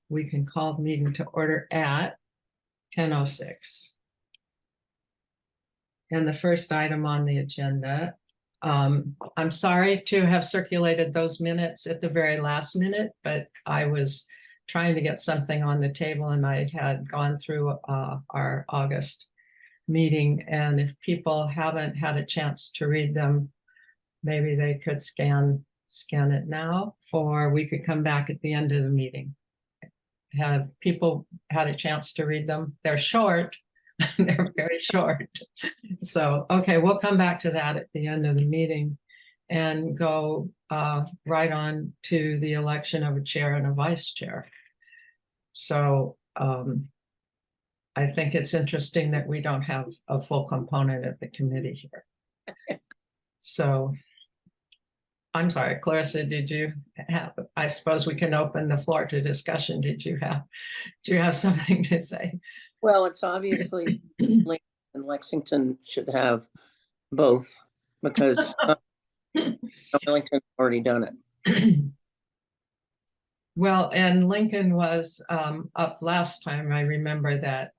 we can call the meeting to order at 10:06. And the first item on the agenda, I'm sorry to have circulated those minutes at the very last minute, but I was trying to get something on the table and I had gone through our August meeting. And if people haven't had a chance to read them, maybe they could scan it now, or we could come back at the end of the meeting. Have people had a chance to read them? They're short. They're very short. So, okay, we'll come back to that at the end of the meeting and go right on to the election of a chair and a vice chair. So I think it's interesting that we don't have a full component of the committee here. So I'm sorry, Clarissa, did you have, I suppose we can open the floor to discussion. Do you have something to say? Well, it's obviously Lincoln and Lexington should have both because Arlington's already done it. Well, and Lincoln was up last time. I remember that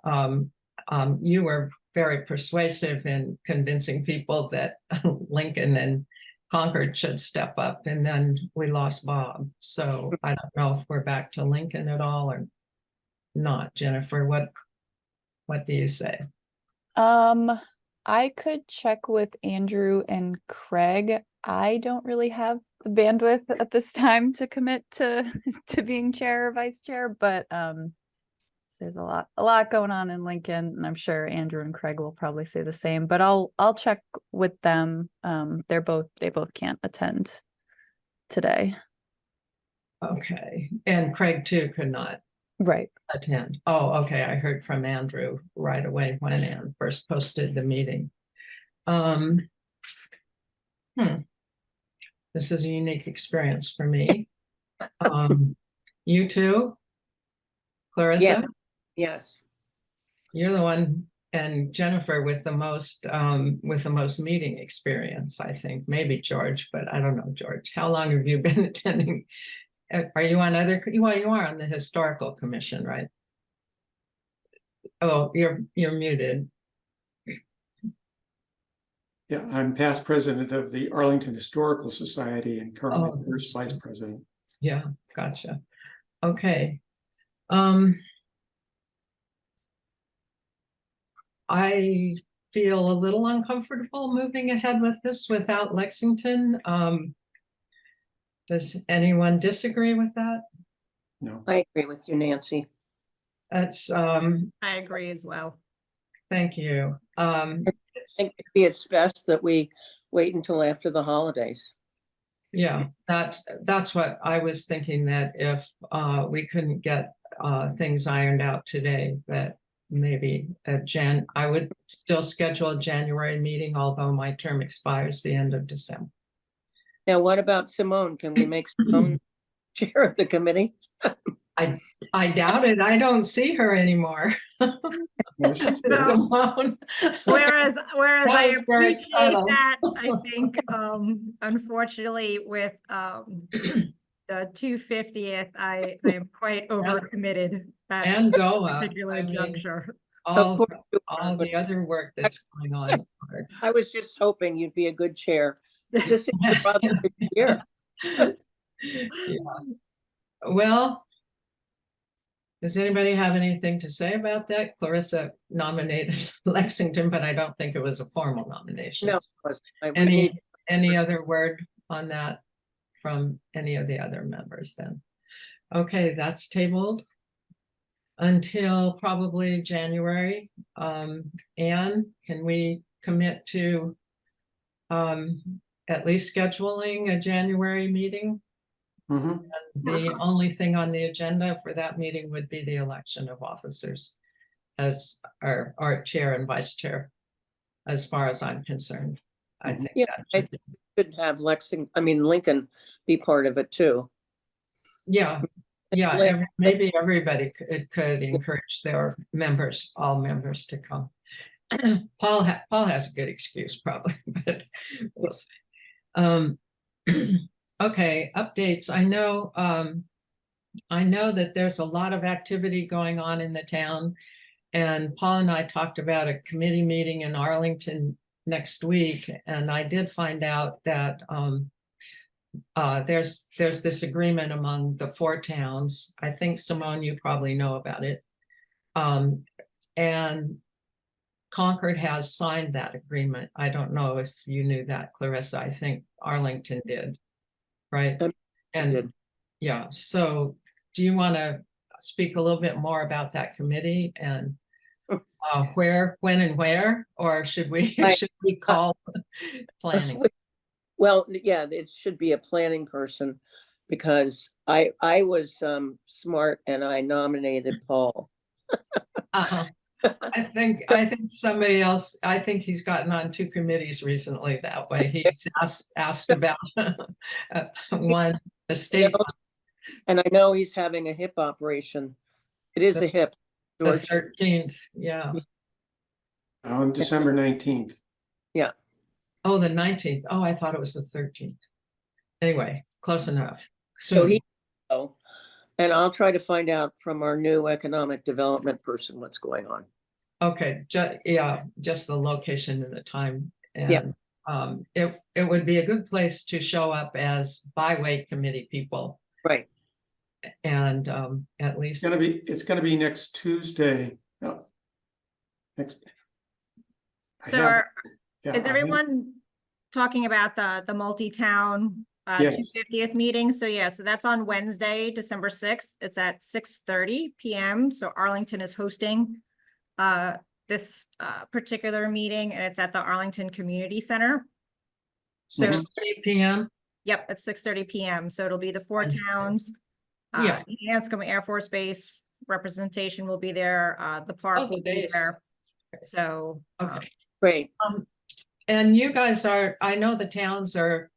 you were very persuasive in convincing people that Lincoln and Concord should step up, and then we lost Bob. So I don't know if we're back to Lincoln at all or not. Jennifer, what do you say? I could check with Andrew and Craig. I don't really have the bandwidth at this time to commit to being chair or vice chair, but there's a lot going on in Lincoln, and I'm sure Andrew and Craig will probably say the same, but I'll check with them. They both can't attend today. Okay, and Craig too could not attend. Oh, okay. I heard from Andrew right away when Ann first posted the meeting. This is a unique experience for me. You too, Clarissa? Yeah. Yes. You're the one, and Jennifer with the most meeting experience, I think. Maybe George, but I don't know, George. How long have you been attending? Are you on well, you are on the historical commission, right? Oh, you're muted. Yeah, I'm past president of the Arlington Historical Society and currently first vice president. Yeah, gotcha. Okay. I feel a little uncomfortable moving ahead with this without Lexington. Does anyone disagree with that? No. I agree with you, Nancy. That's I agree as well. Thank you. I think it's best that we wait until after the holidays. Yeah, that's what I was thinking, that if we couldn't get things ironed out today, that maybe I would still schedule a January meeting, although my term expires the end of December. Now, what about Simone? Can we make Simone chair of the committee? I doubt it. I don't see her anymore. Simone. Whereas I appreciate subtle. that, I think unfortunately with the 250th, I am quite overcommitted at And go this particular juncture. All the other work that's going on. I was just hoping you'd be a good chair. This is your brother here. Yeah. Well, does anybody have anything to say about that? Clarissa nominated Lexington, but I don't think it was a formal nomination. No, any other word on that from any of the other members then? Okay, that's tabled until probably January. Anne, can we commit to at least scheduling a January meeting? Mm-hmm. The only thing on the agenda for that meeting would be the election of officers as our chair and vice chair, as far as I'm concerned. I think I should have Lincoln be part of it too. Yeah, maybe everybody could encourage their members, all members, to come. Paul has a good excuse probably, but we'll see. Okay, updates. I know I know that there's a lot of activity going on in the town. And Paul and I talked about a committee meeting in Arlington next week, and I did find out that there's this agreement among the 4 towns. I think, Simone, you probably know about it. And Concord has signed that agreement. I don't know if you knew that, Clarissa. I think Arlington did, right? And did. yeah, so do you want to speak a little bit more about that committee and where, when and where, or should we call planning? Well, yeah, it should be a planning person, because I was smart and I nominated Paul. I think somebody else, I think he's gotten on 2 committees recently that way. He's asked about one estate. And I know he's having a hip operation. It is a hip. The 13th, yeah. On December 19th. Yeah. Oh, the 19th. Oh, I thought it was the 13th. Anyway, close enough. So and I'll try to find out from our new economic development person what's going on. Okay, just the location and the time. And Yeah. It would be a good place to show up as byway committee people. Right. And at least It's gonna be next Tuesday. No. Next. So is everyone talking about the multi-town Yes. 250th meeting? So yeah, so that's on Wednesday, December 6th. It's at 6:30 p.m. So Arlington is hosting this particular meeting, and it's at the Arlington Community Center. 6:30 p.m. Yep, at 6:30 p.m. So it'll be the 4 Wednesday. towns. Yeah. Hanscom Air Force Base representation will be there. The park Oh, the will be base. there. So Okay. Great. And you guys are, I know the towns are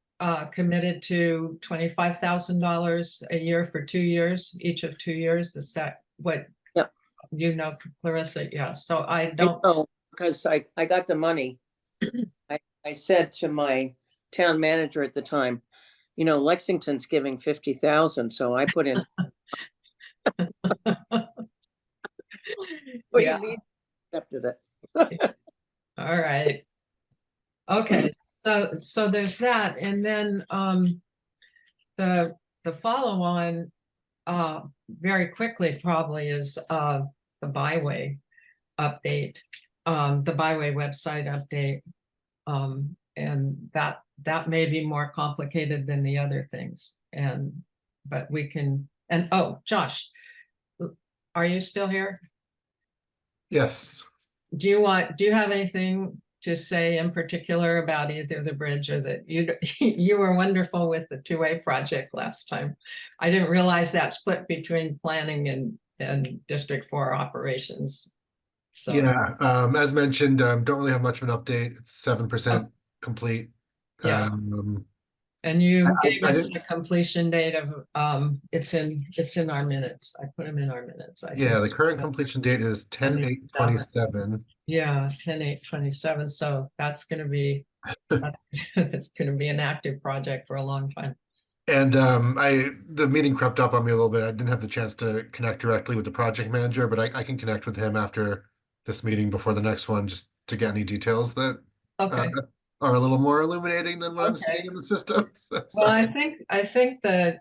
committed to $25,000 a year for 2 years, each of 2 years. Is that what? Yep. You know, Clarissa? Yeah. So I I don't. know, because I got the money. I said to my town manager at the time, you know, Lexington's giving 50,000, so I put in. What do you mean? Accepted it. All right. Okay, so there's that, and then the follow-on very quickly probably is the byway update, the byway website update. And that may be more complicated than the other things, but we can, and oh, Josh, are you still here? Yes. Do you have anything to say in particular about either the bridge or you were wonderful with the 2A project last time. I didn't realize that split between planning and District 4 operations. So Yeah, as mentioned, don't really have much of an update. It's 7% complete. Yeah. And you gave I us didn't- a completion date of it's in our minutes. I put them in our minutes. I Yeah, think. the current completion date is 10/8/27. Yeah, 10/8/27. So that's going to be it's going to be an active project for a long time. And the meeting crept up on me a little bit. I didn't have the chance to connect directly with the project manager, but I can connect with him after this meeting before the next one, just to get any details that Okay. are a little more illuminating than what I'm Okay. seeing in the system. Well, I think that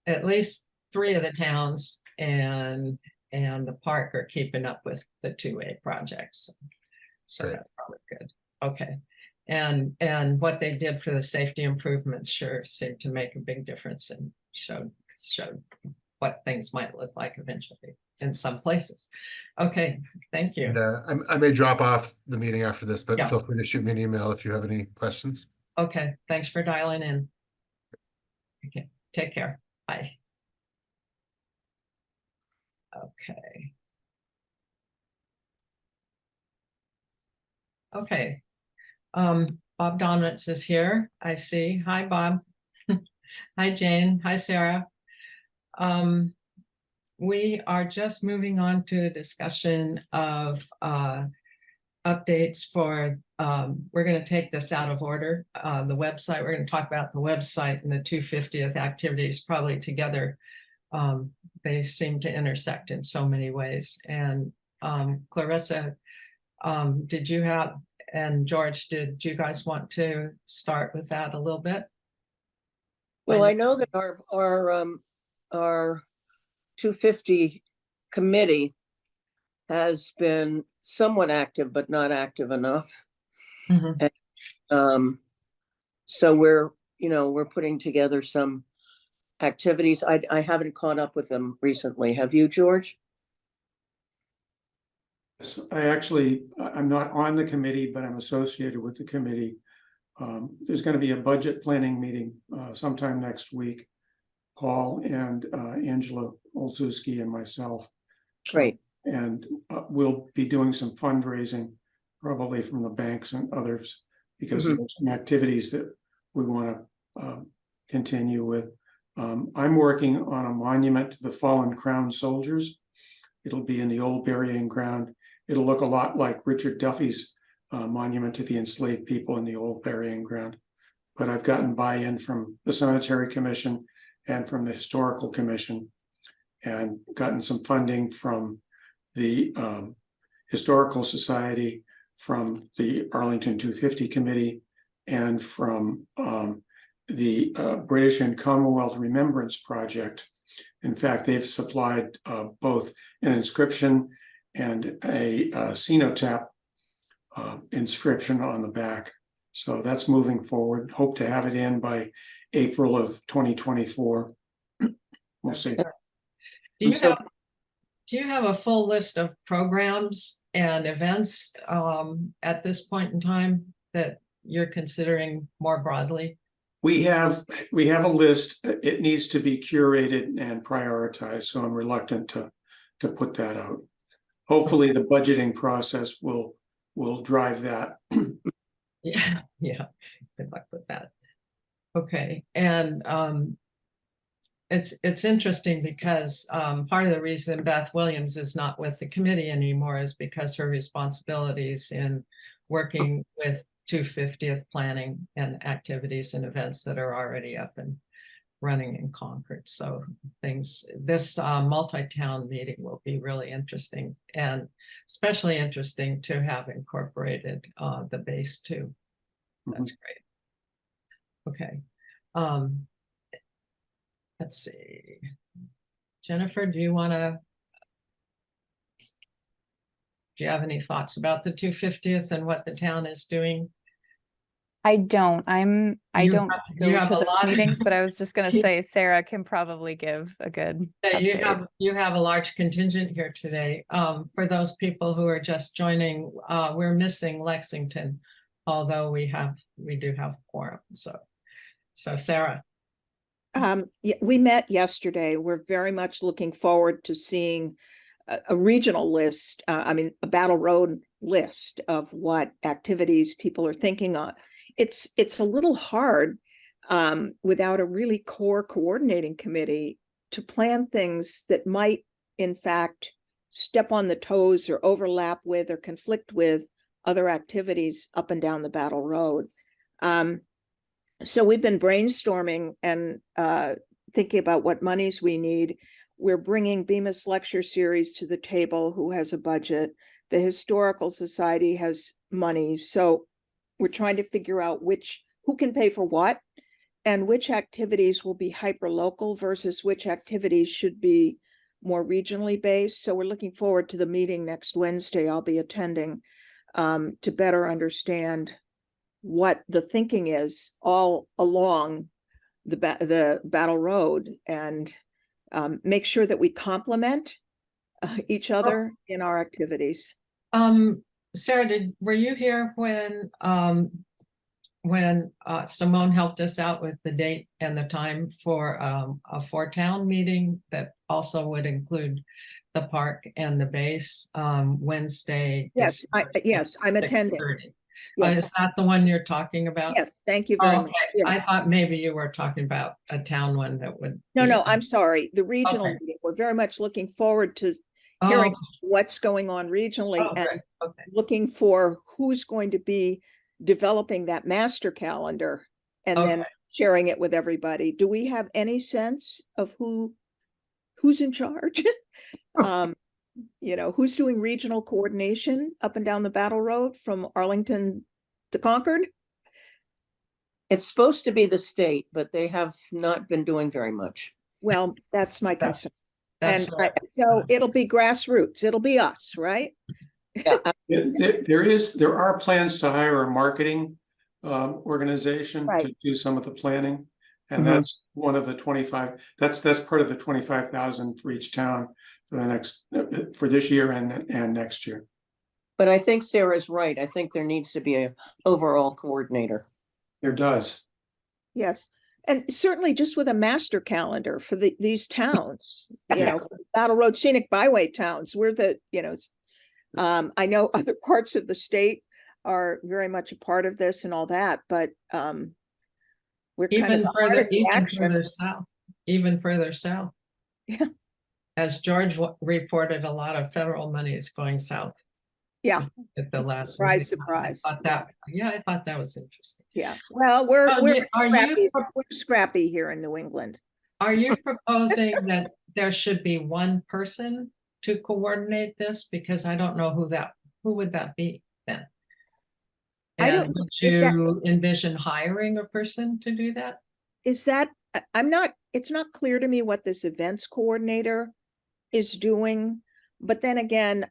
at least 3 of the towns and the park are keeping up with the 2A projects. So Great. that's probably good. Okay. And what they did for the safety improvements sure seemed to make a big difference and showed what things might look like eventually in some places. Okay, thank you. And I may drop off the meeting after this, but Yeah. feel free to shoot me an email if you have any questions. Okay, thanks for dialing in. Okay, take care. Bye. Okay. Okay. Bob Dominance is here. I see. Hi, Bob. Hi, Jane. Hi, Sarah. We are just moving on to a discussion of updates for, we're going to take this out of order. The website, we're going to talk about the website and the 250th activities probably together. they seem to intersect in so many ways. And Clarissa, did you have, and George, did you guys want to start with that a little bit? Well, I know that our 250 committee has been somewhat active, but not active enough. Mhm. So we're putting together some activities. I haven't caught up with them recently. Have you, George? So I'm not on the committee, but I'm associated with the committee. There's going to be a budget planning meeting sometime next week. Paul and Angela Olszewski and myself. Great. And we'll be doing some fundraising, probably from the banks and others, because there's some activities that we want to continue with. I'm working on a monument to the fallen Crown soldiers. It'll be in the old burying ground. It'll look a lot like Richard Duffy's monument to the enslaved people in the old burying ground. But I've gotten buy-in from the Cemetery Commission and from the Historical Commission, and gotten some funding from the Historical Society, from the Arlington 250 Committee, and from the British and Commonwealth Remembrance Project. In fact, they've supplied both an inscription and a cenotaph inscription on the back. So that's moving forward. Hope to have it in by April of 2024. We'll see. Do you have a full list of programs and events at this point in time that you're considering more broadly? We have a list. It needs to be curated and prioritized, so I'm reluctant to put that out. Hopefully the budgeting process will drive that. Yeah, good luck with that. Okay, and it's interesting because part of the reason Beth Williams is not with the committee anymore is because her responsibilities in working with 250th planning and activities and events that are already up and running in Concord. So this multi-town meeting will be really interesting, and especially interesting to have incorporated the base too. That's great. Okay. Let's see. Jennifer, do you have any thoughts about the 250th and what the town is doing? I don't. I You don't have- go you have to a those lot. meetings, but I was just gonna say Sarah can probably give a good So update. you have a large contingent here today. For those people who are just joining, we're missing Lexington, although we do have quorum. So Sarah. Yeah, we met yesterday. We're very much looking forward to seeing a regional list, a Battle Road list of what activities people are thinking on. It's a little hard without a really core coordinating committee to plan things that might, in fact, step on the toes or overlap with or conflict with other activities up and down the Battle Road. So we've been brainstorming and thinking about what monies we need. We're bringing Bemis Lecture Series to the table, who has a budget. The Historical Society has money. So we're trying to figure out who can pay for what, and which activities will be hyper-local versus which activities should be more regionally based. So we're looking forward to the meeting next Wednesday I'll be attending to better understand what the thinking is all along the Battle Road, and make sure that we complement each other in our activities. Sarah, were you here when Simone helped us out with the date and the time for a four-town meeting that also would include the park and the base Wednesday? Yes, I'm attending. 6:30. Yes, Is that the one you're talking about? yes, thank you very Oh, much. okay. I Yes. thought maybe you were talking about a town one that would. No, I'm sorry. The regional Okay. meeting, we're very much looking forward to hearing Oh, what's going on regionally and okay, okay. looking for who's going to be developing that master calendar and then Okay. sharing it with everybody. Do we have any sense of who who's in charge? Who's doing regional coordination up and down the Battle Road from Arlington to Concord? It's supposed to be the state, but they have not been doing very much. Well, that's my concern. That's And what- so it'll be grassroots. It'll be us, right? Yeah, There are plans to hire a marketing organization to Right. do some of the planning. And Mhm. that's one of the 25, that's part of the 25,000 for each town for the next, for this year and next year. but I think Sarah's right. I think there needs to be a overall coordinator. There does. Yes. And certainly just with a master calendar for these towns, Yeah. Battle Road, Scenic Byway towns, we're I know other parts of the state are very much a part of this and all that, but we're kind of Even the heart further, of the even action. further south, even further south. Yeah. As George reported, a lot of federal money is going south. Yeah. At the last. Surprise, meeting. surprise. I thought that was interesting. Yeah. Well, we're Oh, we're are you scrappy. pro- We're scrappy here in New England. Are you proposing that there should be one person to coordinate this? Because I don't know who would that be then? I don't And know, would is that- you envision hiring a person to do that? Is that, it's not clear to me what this events coordinator is doing. But then again,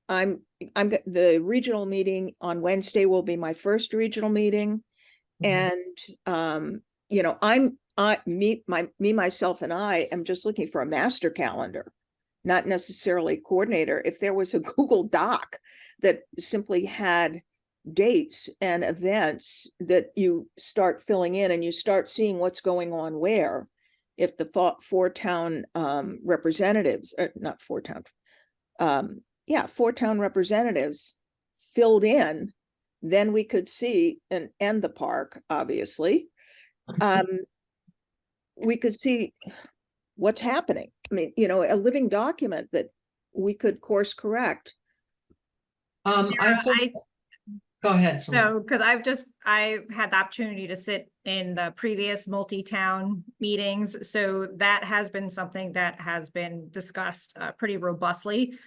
the regional meeting on Wednesday will be my first regional meeting. Mhm. And, myself and I am just looking for a master calendar, not necessarily coordinator. If there was a Google Doc that simply had dates and events that you start filling in and you start seeing what's going on where, if the four town representatives, not four town, four town representatives filled in, then we could see and the park, obviously. We could see what's happening. I mean, a living document that we could course correct. I Sarah, think, go ahead. Selena. So, because I've had the opportunity to sit in the previous multi-town meetings, so that has been something that has been discussed pretty robustly.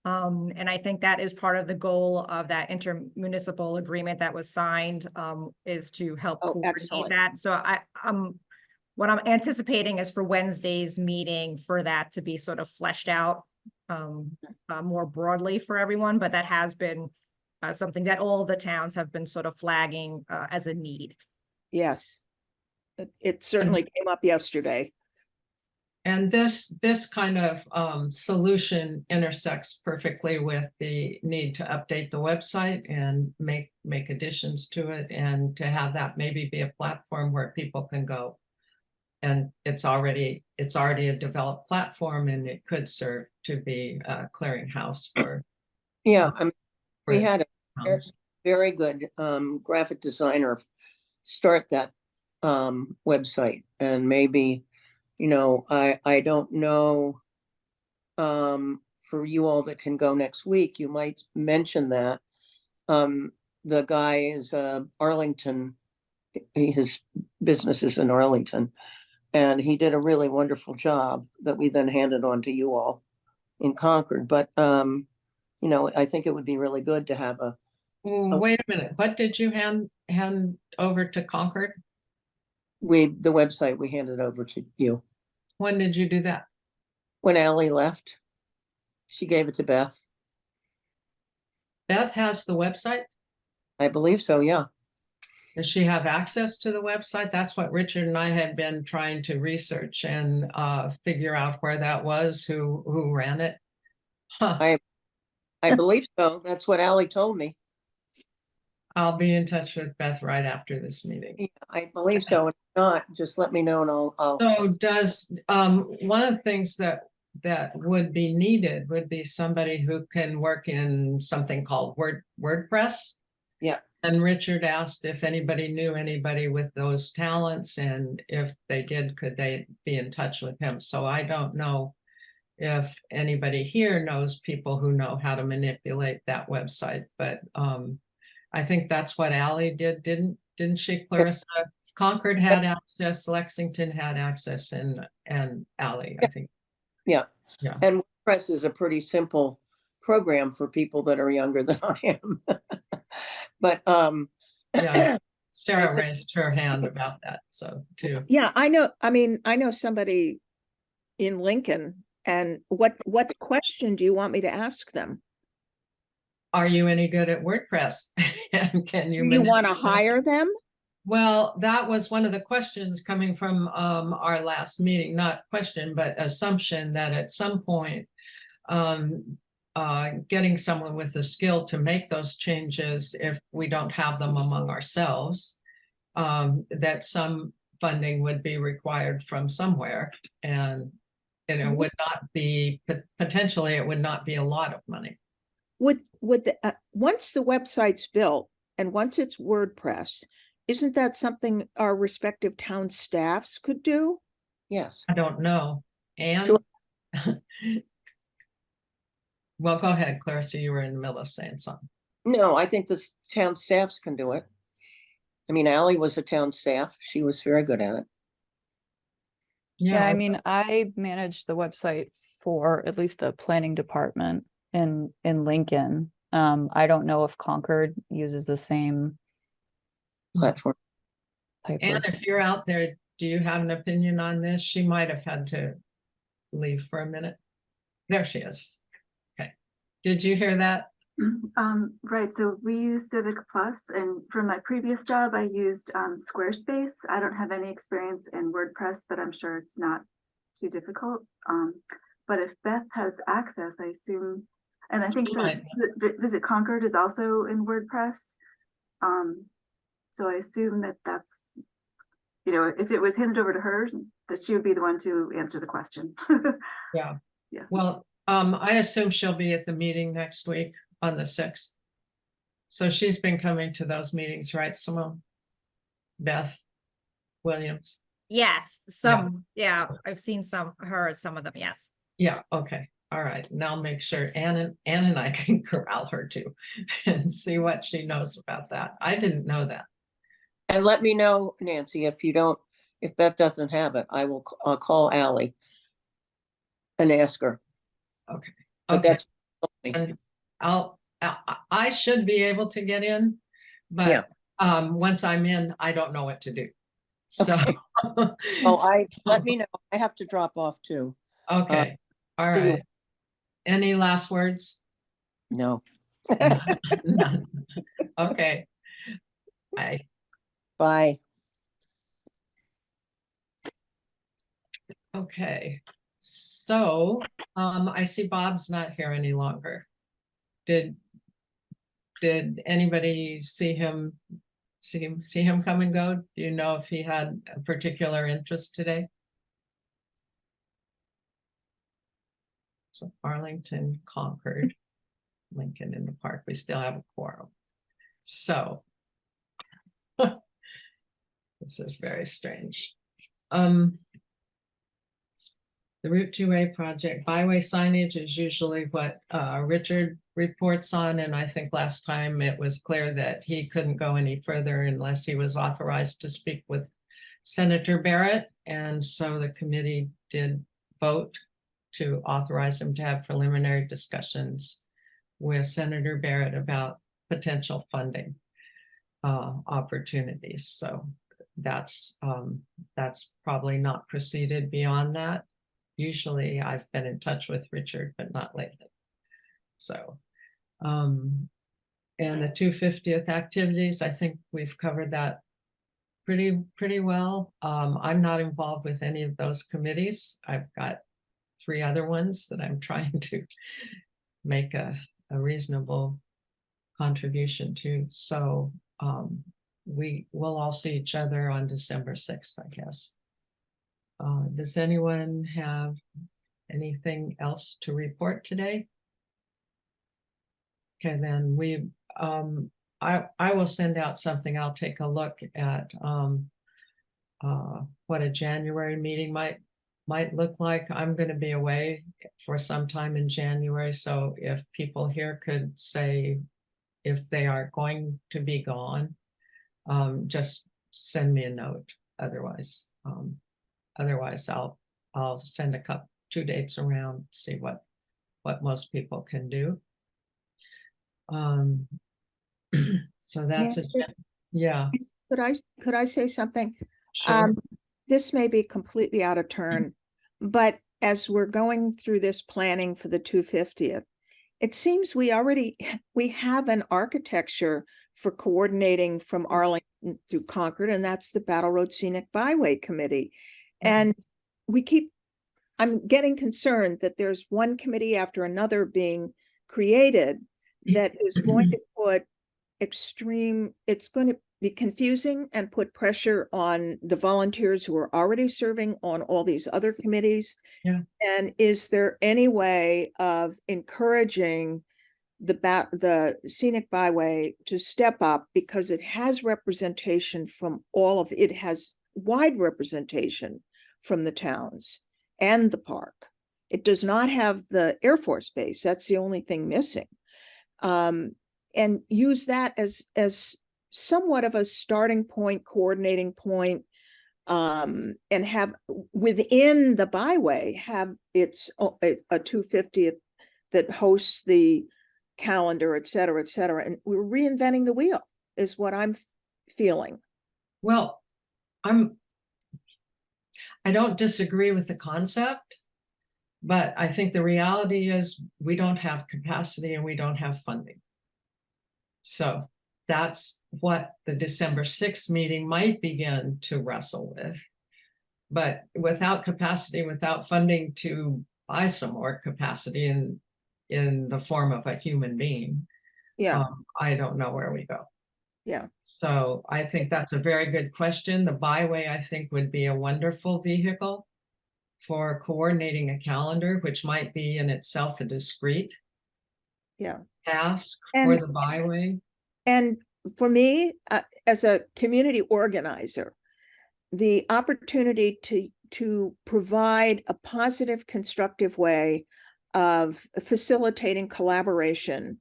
And I think that is part of the goal of that intermunicipal agreement that was signed, is to help Oh, coordinate excellent. that. So what I'm anticipating is for Wednesday's meeting for that to be sort of fleshed out more broadly for everyone, but that has been something that all the towns have been sort of flagging as a need. Yes. It certainly came up yesterday. And this kind of solution intersects perfectly with the need to update the website and make additions to it, and to have that maybe be a platform where people can go. And it's already a developed platform, and it could serve to be a clearinghouse for. Yeah, we for had a towns. very good graphic designer start that website, and maybe, I don't know, for you all that can go next week, you might mention that. The guy is Arlington, his business is in Arlington, and he did a really wonderful job that we then handed on to you all in Concord. But I think it would be really good to have Wait a minute, what did you hand over to Concord? the website we handed over to you. When did you do that? When Ally left, she gave it to Beth. Beth has the website? I believe so, yeah. Does she have access to the website? That's what Richard and I have been trying to research and figure out where that was, who ran it. Huh. I believe so. That's what Ally told me. I'll be in touch with Beth right after this meeting. Yeah, I believe so. If not, just let me know and I'll So does, one of the things that would be needed would be somebody who can work in something called WordPress. Yeah. And Richard asked if anybody knew anybody with those talents, and if they did, could they be in touch with him? So I don't know if anybody here knows people who know how to manipulate that website, but I think that's what Ally did, didn't she, Clarissa? Concord had access, Lexington had access, and Ally, I think. Yeah. Yeah. And WordPress is a pretty simple program for people that are younger than I am. But Yeah. Sarah think- raised her hand about that, so too. Yeah, I know, I mean, I know somebody in Lincoln, and what question do you want me to ask them? Are you any good at WordPress? And can you? Do you want to manipulate- hire them? Well, that was one of the questions coming from our last meeting, not question, but assumption that at some point getting someone with the skill to make those changes, if we don't have them among ourselves, that some funding would be required from somewhere, and it would not be, potentially it would not be a lot of money. Would once the website's built and once it's WordPress, isn't that something our respective town staffs could do? yes. I don't know. And Sure. well, go ahead, Clarissa, you were in the middle of saying something. No, I think the town staffs can do it. I mean, Ally was a town staff. She was very good at it. Yeah, I mean, I manage the website for at least the planning department in Lincoln. I don't know if Concord uses the same Platform. type And of. if you're out there, do you have an opinion on this? She might have had to leave for a minute. There she is. Okay. Did you hear that? Right, so we use Civic Plus, and for my previous job, I used Squarespace. I don't have any experience in WordPress, but I'm sure it's not too difficult. But if Beth has access, I assume, and I think She that Visit Concord is also in WordPress. So I assume that that's, you know, if it was handed over to her, that she would be the one to answer the question. Yeah. Yeah. Well, I assume she'll be at the meeting next week on the 6th. So she's been coming to those meetings, right, Simone? Beth Williams. Yes, yeah, I've seen heard some of them, yes. Yeah, okay. All right. Now make sure Ann and I can corral her too and see what she knows about that. I didn't know that. And let me know, Nancy, if Beth doesn't have it, I'll call Ally and ask her. Okay. But Okay. that's. And I should be able to get in, Yeah. but once I'm in, I don't know what to do. So Okay. Oh, let me know. I have to drop off too. okay. All see you. right. Any last words? No. None. Okay. Bye. Bye. Okay. So I see Bob's not here any longer. Did anybody see him come and go? Do you know if he had a particular interest today? So Arlington, Concord, Lincoln in the park. We still have a quorum. So this is very strange. The Route 2A project, byway signage is usually what Richard reports on, and I think last time it was clear that he couldn't go any further unless he was authorized to speak with Senator Barrett, and so the committee did vote to authorize him to have preliminary discussions with Senator Barrett about potential funding opportunities. So that's probably not proceeded beyond that. Usually I've been in touch with Richard, but not lately. So, and the 250th activities, I think we've covered that pretty well. I'm not involved with any of those committees. I've got 3 other ones that I'm trying to make a reasonable contribution to. So we will all see each other on December 6th, I guess. Does anyone have anything else to report today? Okay, then I will send out something. I'll take a look at what a January meeting might look like. I'm going to be away for some time in January, so if people here could say if they are going to be gone, just send me a note. Otherwise, I'll send two dates around, see what most people can do. So that's, yeah, Could I say something? sure. This may be completely out of turn, but as we're going through this planning for the 250th, it seems we have an architecture for coordinating from Arlington through Concord, and that's the Battle Road Scenic Byway Committee. And I'm getting concerned that there's one committee after another being created that is going to put it's going to be confusing and put pressure on the volunteers who are already serving on all these other committees. Yeah. And is there any way of encouraging the Scenic Byway to step up, because it has representation from it has wide representation from the towns and the park. It does not have the Air Force Base. That's the only thing missing. And use that as somewhat of a starting point, coordinating point, and have within the byway have its a 250th that hosts the calendar, et cetera, et cetera. And we're reinventing the wheel is what I'm feeling. Well, I don't disagree with the concept, but I think the reality is we don't have capacity and we don't have funding. So that's what the December 6th meeting might begin to wrestle with. But without capacity, without funding to buy some more capacity in the form of a human being, Yeah. I don't know where we go. Yeah. So I think that's a very good question. The byway, I think, would be a wonderful vehicle for coordinating a calendar, which might be in itself a discrete task for the byway. And for me, as a community organizer, the opportunity to provide a positive, constructive way of facilitating collaboration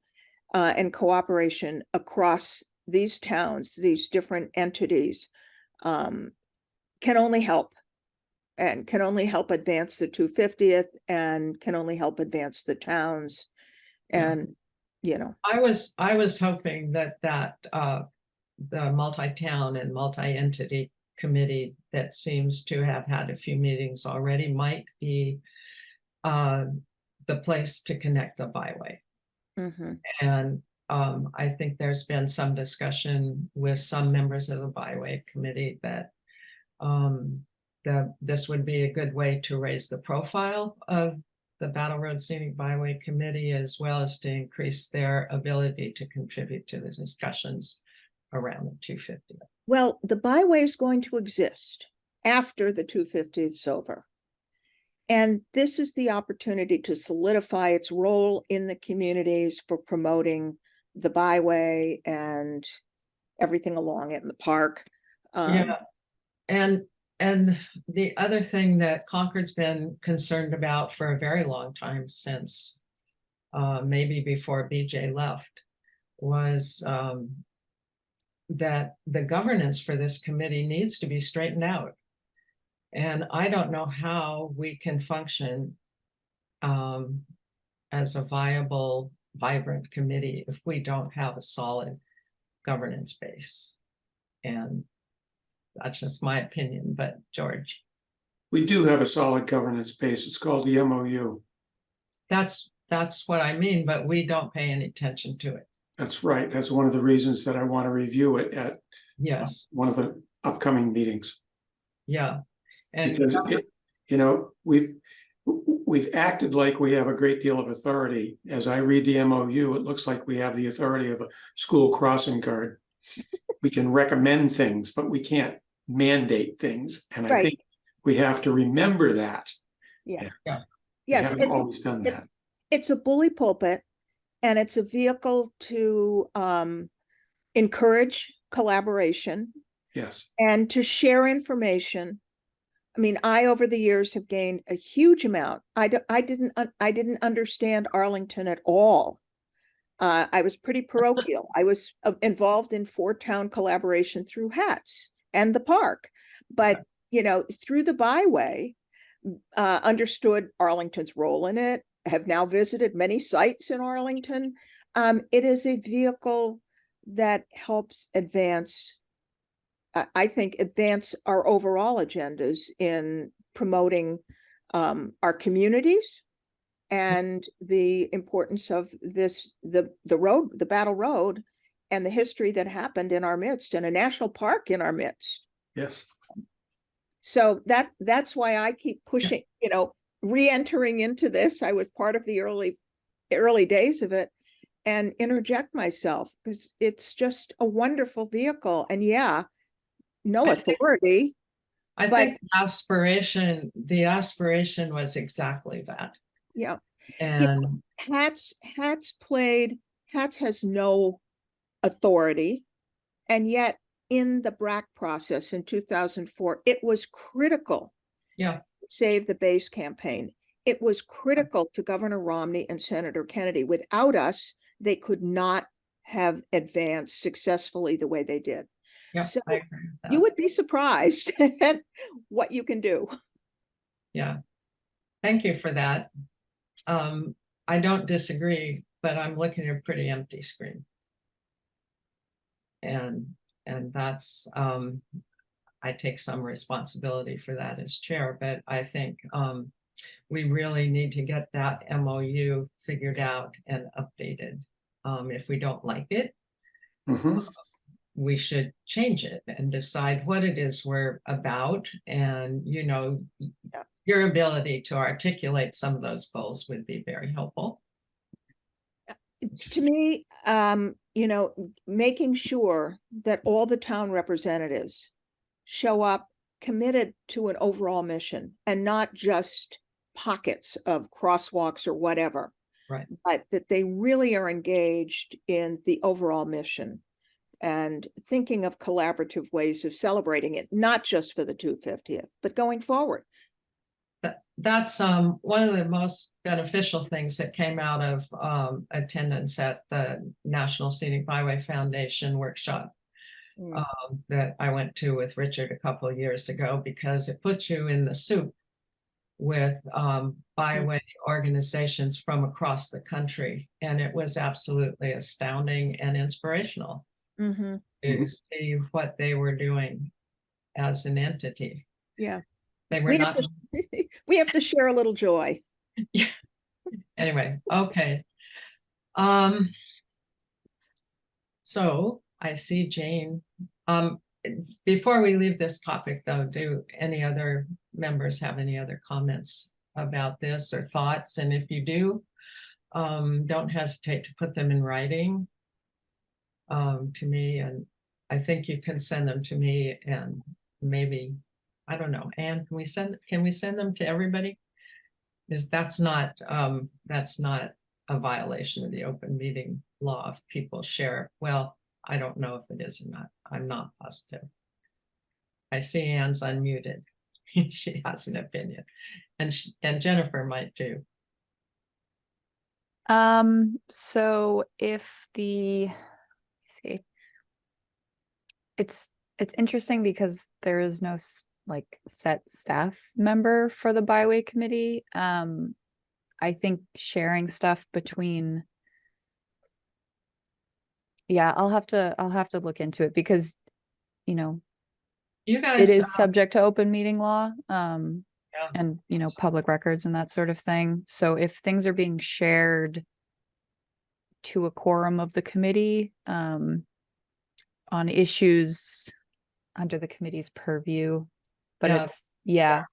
and cooperation across these towns, these different entities, can only help, and can only help advance the 250th, and can only help advance the towns. And I was hoping that the multi-town and multi-entity committee that seems to have had a few meetings already might be the place to connect the byway. And I think there's been some discussion with some members of the byway committee that this would be a good way to raise the profile of the Battle Road Scenic Byway Committee, as well as to increase their ability to contribute to the discussions around the 250th. Well, the byway is going to exist after the 250th is over. And this is the opportunity to solidify its role in the communities for promoting the byway and everything along it in the park. Yeah. And the other thing that Concord's been concerned about for a very long time, since maybe before BJ left, was that the governance for this committee needs to be straightened out. And I don't know how we can function as a viable, vibrant committee if we don't have a solid governance base. And that's just my opinion, but George. We do have a solid governance base. It's called the MOU. That's what I mean, but we don't pay any attention to it. That's right. That's one of the reasons that I want to review it at one of the upcoming meetings. Yeah. And because we've acted like we have a great deal of authority. As I read the MOU, it looks like we have the authority of a school crossing guard. We can recommend things, but we can't mandate things. And I think we have to remember that. Yeah. Yeah. Yes. We haven't always done that. It's a bully pulpit, and it's a vehicle to encourage collaboration. Yes. And to share information. I mean, I over the years have gained a huge amount. I didn't understand Arlington at all. I was pretty parochial. I was involved in 4-town collaboration through HATS and the park, but through the byway, understood Arlington's role in it, have now visited many sites in Arlington. It is a vehicle that helps advance, I think, advance our overall agendas in promoting our communities and the importance of the road, the Battle Road, and the history that happened in our midst, and a national park in our midst. Yes. So that's why I keep pushing, re-entering into this. I was part of the early days of it, and interject myself because it's just a wonderful vehicle. And yeah, no authority. I But- think the aspiration was exactly that. Yeah. And Hats has no authority, and yet in the BRAC process in 2004, it was critical. Yeah. To save the base campaign. It was critical to Governor Romney and Senator Kennedy. Without us, they could not have advanced successfully the way they did. yeah, So I agree with that. you would be surprised at what you can do. Yeah. Thank you for that. I don't disagree, but I'm looking at a pretty empty screen. And that's, I take some responsibility for that as chair, but I think we really need to get that MOU figured out and updated. If we don't like it, Mhm. we should change it and decide what it is we're about. And, your ability to articulate some of those goals would be very helpful. To me, making sure that all the town representatives show up committed to an overall mission and not just pockets of crosswalks or whatever. Right. But that they really are engaged in the overall mission and thinking of collaborative ways of celebrating it, not just for the 250th, but going forward. That's one of the most beneficial things that came out of attendance at the National Scenic Byway Foundation workshop that I went to with Richard a couple of years ago, because it puts you in the soup with byway organizations from across the country. And it was absolutely astounding and inspirational Mm-hmm. to see what they were doing as an entity. Yeah. They were We not. we have to share a little joy. Yeah. Anyway, okay. So I see Jane. Before we leave this topic though, do any other members have any other comments about this or thoughts? And if you do, don't hesitate to put them in writing to me, and I think you can send them to me, and maybe, I don't know, Anne, can we send them to everybody? Because that's not a violation of the open meeting law if people share. Well, I don't know if it is or not. I'm not positive. I see Anne's unmuted. She has an opinion, and Jennifer might too. So if see, it's interesting because there is no set staff member for the byway committee. I think sharing stuff between, I'll have to look into it, because You guys, it is subject to open meeting law, and public records and that sort of thing. So if things are being shared to a quorum of the committee on issues under the committee's purview, but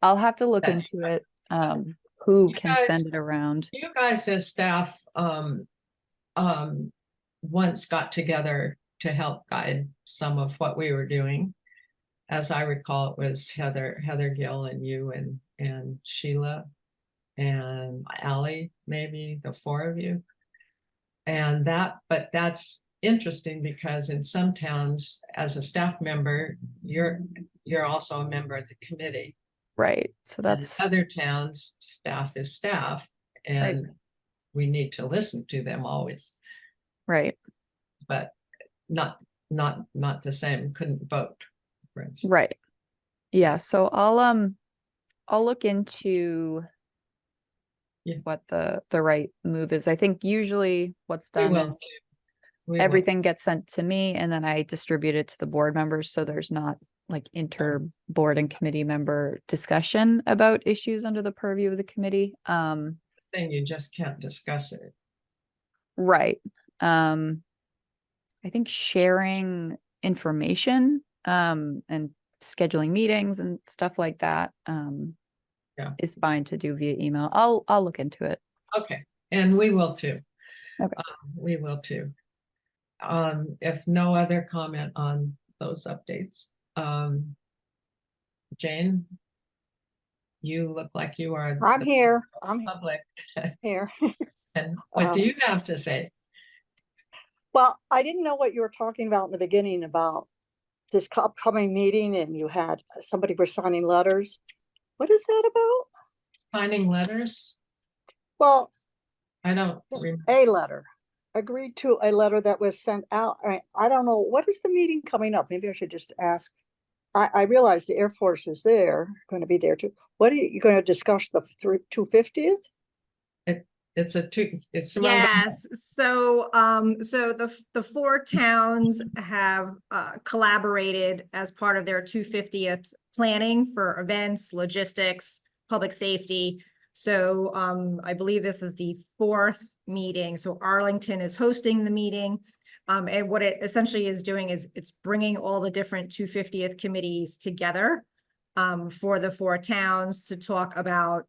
I'll have to look into it. Who can send it around? you guys as staff once got together to help guide some of what we were doing. As I recall, it was Heather Gill and you and Sheila and Allie, maybe the four of you. And but that's interesting because in some towns, as a staff member, you're also a member of the committee. Right. So that's in other towns, staff is staff, and we need to listen to them always. right. But not the same, couldn't vote, for instance. Right. Yeah. So I'll I'll look into Yeah. what the right move is. I think usually what's We done will is too. We will. everything gets sent to me and then I distribute it to the board members. So there's not like inter-board and committee member discussion about issues under the purview of the committee. Thing you just can't discuss it. Right. I think sharing information and scheduling meetings and stuff like that Yeah. is fine to do via email. I'll look into it. Okay, and we will too. Okay. We will too. If no other comment on those updates, Jane, you look like you are. I'm the here. I'm Public, here. and what do Um, you have to say? Well, I didn't know what you were talking about in the beginning about this upcoming meeting, and you had somebody was signing letters. What is that about? Signing letters? Well, I don't remember. a letter. Agreed to a letter that was sent out. I don't know. What is the meeting coming up? Maybe I should just ask. I realize the Air Force is there, going to be there too. What are you going to discuss, the 250th? It's a two, it's. Simone, go ahead. Yes, so the four towns have collaborated as part of their 250th planning for events, logistics, public safety. So I believe this is the fourth meeting. So Arlington is hosting the meeting. And what it essentially is doing is it's bringing all the different 250th committees together for the four towns to talk about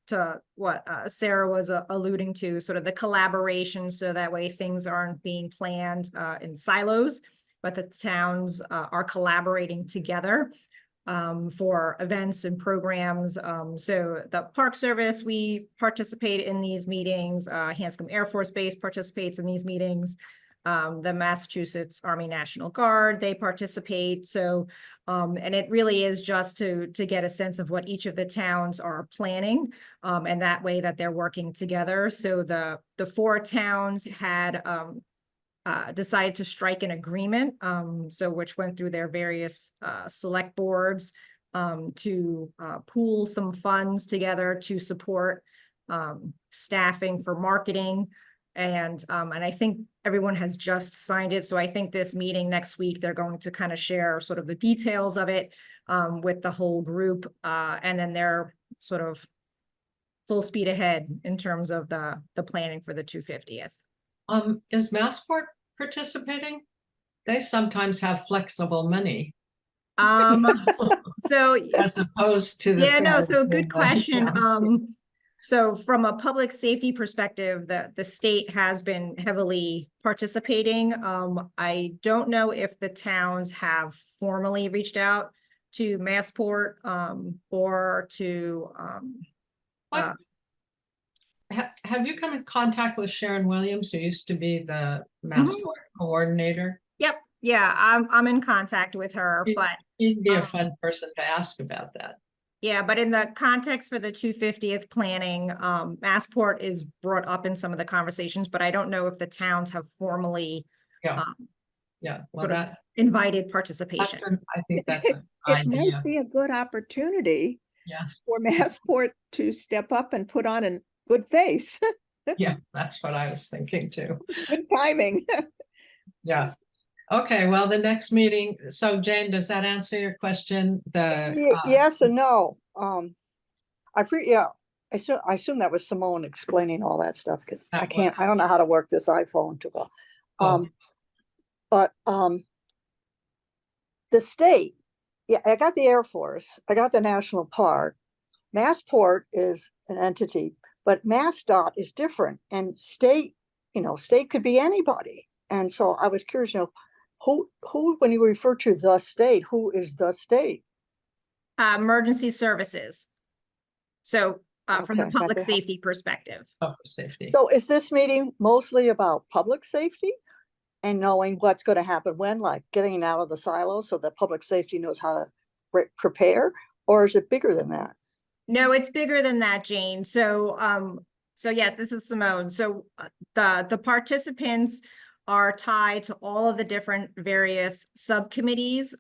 to what Sarah was alluding to, sort of the collaboration, so that way things aren't being planned in silos, but the towns are collaborating together for events and programs. So the Park Service, we participate in these meetings. Hanscom Air Force Base participates in these meetings. The Massachusetts Army National Guard, they participate. So, and it really is just to get a sense of what each of the towns are planning, and that way that they're working together. So the four towns had decided to strike an agreement, so which went through their various select boards to pool some funds together to support staffing for marketing. And I think everyone has just signed it. So I think this meeting next week, they're going to kind of share sort of the details of it with the whole group. And then they're sort of full speed ahead in terms of the planning for the 250th. Is Massport participating? They sometimes have flexible money So as opposed to the. yeah, no, so good Fed. question. Yeah. So from a public safety perspective, the state has been heavily participating. I don't know if the towns have formally reached out to Massport or to What? Have you come in contact with Sharon Williams, who used to be the Massport coordinator? Yep, yeah, I'm in contact with her, She- but She'd be a fun person to ask about that. yeah, but in the context for the 250th planning, Massport is brought up in some of the conversations, but I don't know if the towns have formally Yeah. Yeah, well, sort of that, invited participation. I think that's an It might idea. be a good opportunity Yeah, for Massport to step up and put on a good face. yeah, that's what I was thinking too. Good timing. Yeah. Okay, well, the next meeting, so Jane, does that answer your question? Yes and no. Yeah, I assume that was Simone explaining all that stuff, because That I don't know how to work this iPhone too well. Oh. But the state, yeah, I got the Air Force, I got the National Park. Massport is an entity, but MassDOT is different, and state could be anybody. And so I was curious, who, when you refer to the state, who is the state? Emergency services. So from the Okay, public that's a- safety perspective. Oh, for safety. So is this meeting mostly about public safety and knowing what's going to happen when, like getting out of the silo so that public safety knows how to prepare, or is it bigger than that? No, it's bigger than that, Jane. So so yes, this is Simone. So the participants are tied to all of the different various subcommittees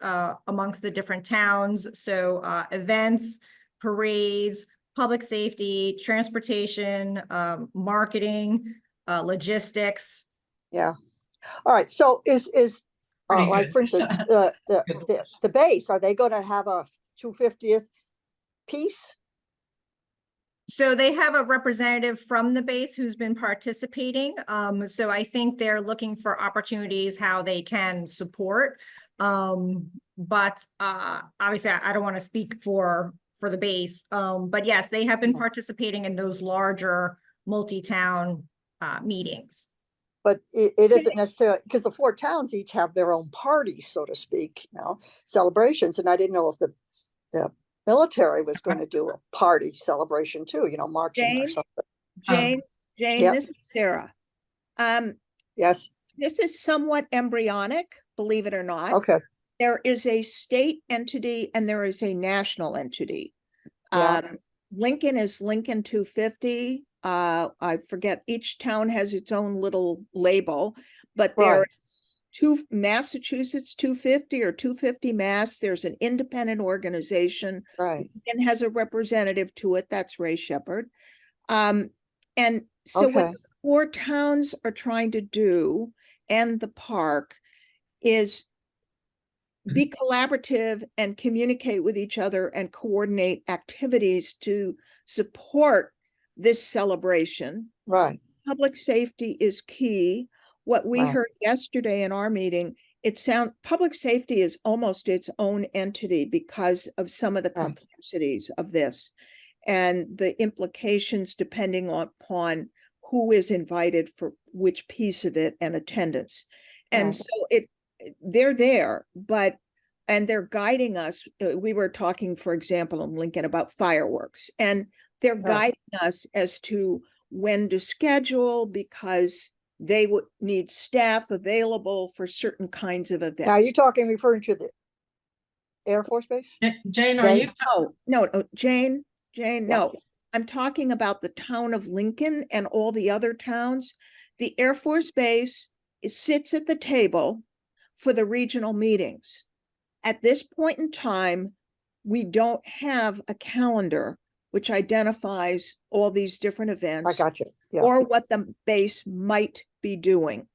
amongst the different towns. So events, parades, public safety, transportation, marketing, logistics. Yeah. All right. So is Pretty like, good. for instance, Good. the base, are they going to have a 250th piece? So they have a representative from the base who's been participating. So I think they're looking for opportunities how they can support. But obviously I don't want to speak for the base. But yes, they have been Yeah. participating in those larger multi-town meetings. But it isn't necessarily, because the 4 towns each have their own parties, so to speak, celebrations. And I didn't know if the military was going to do a party celebration too, marching or Jane? something. Jane, Yep. this is Sarah. Yes. This is somewhat embryonic, believe it or not. Okay. There is a state entity and there is a national entity. Yeah. Lincoln is Lincoln 250. I forget, each town has its own little label, but there Right. are Massachusetts 250 or 250 Mass. There's an independent organization Right. and has a representative to it. That's Ray Shepherd. And so what Okay. the 4 towns are trying to do, and the park, is be collaborative and communicate with each other and coordinate activities to support this celebration. Right. Public safety is key. What we Right. heard yesterday in our meeting, public safety is almost its own entity because of some of the Right. complexities of this and the implications depending upon who is invited for which piece of it and attendance. And Right. so they're there, and they're guiding us. We were talking, for example, in Lincoln about fireworks, and they're Right. guiding us as to when to schedule because they would need staff available for certain kinds of events. Now, are you referring to the Air Force Base? Jane, are They- you? No, Jane, Yeah. no. I'm talking about the town of Lincoln and all the other towns. The Air Force Base sits at the table for the regional meetings. At this point in time, we don't have a calendar which identifies all these different I events got you. Yeah. or what the base might be doing.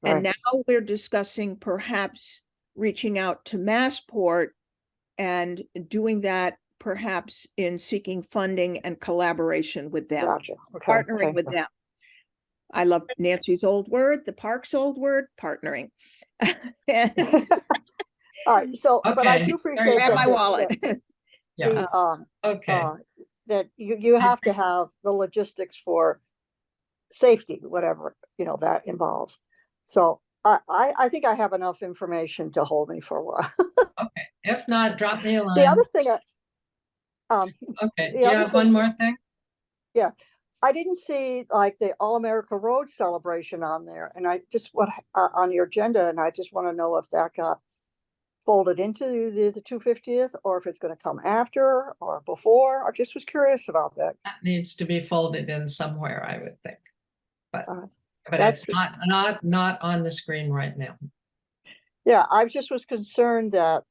And Right. now we're discussing perhaps reaching out to Massport and doing that perhaps in seeking funding and collaboration with them, Gotcha. Okay. partnering Thank with you. them. I love Nancy's old word, the park's old word, partnering. All right. So, but I Okay, do very appreciate good. Grab my that wallet. Yeah, okay. that you have to have the logistics for safety, whatever, that involves. So I think I have enough information to hold me for a while. Okay, if not, drop me a The line. other thing, Okay, the you other have thing- one more thing? I didn't see like the All America Road celebration on there, and I just on your agenda, and I just want to know if that got folded into the 250th, or if it's going to come after or before. I just was curious about that. That needs to be folded in somewhere, I would think. But Uh, but that's- it's not on the screen right now. Yeah, I just was concerned that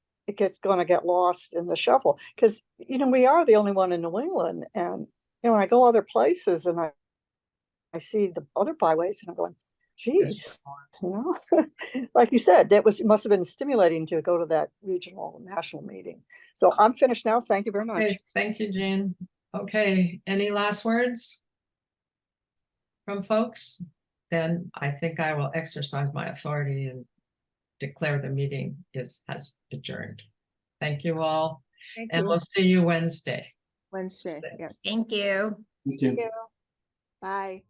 going to get lost in the shuffle, because we are the only one in New England, and when I go other places and I see the other byways, and I'm going, geez, like you said, it must have been stimulating to go to that regional national meeting. So I'm finished now. Thank you very much. Okay, thank you, Jane. Okay, any last words from folks? Then I think I will exercise my authority and declare the meeting has adjourned. Thank you all, Thank and you. we'll see you Wednesday. Wednesday. Yes. Thank you. Thank you. Bye.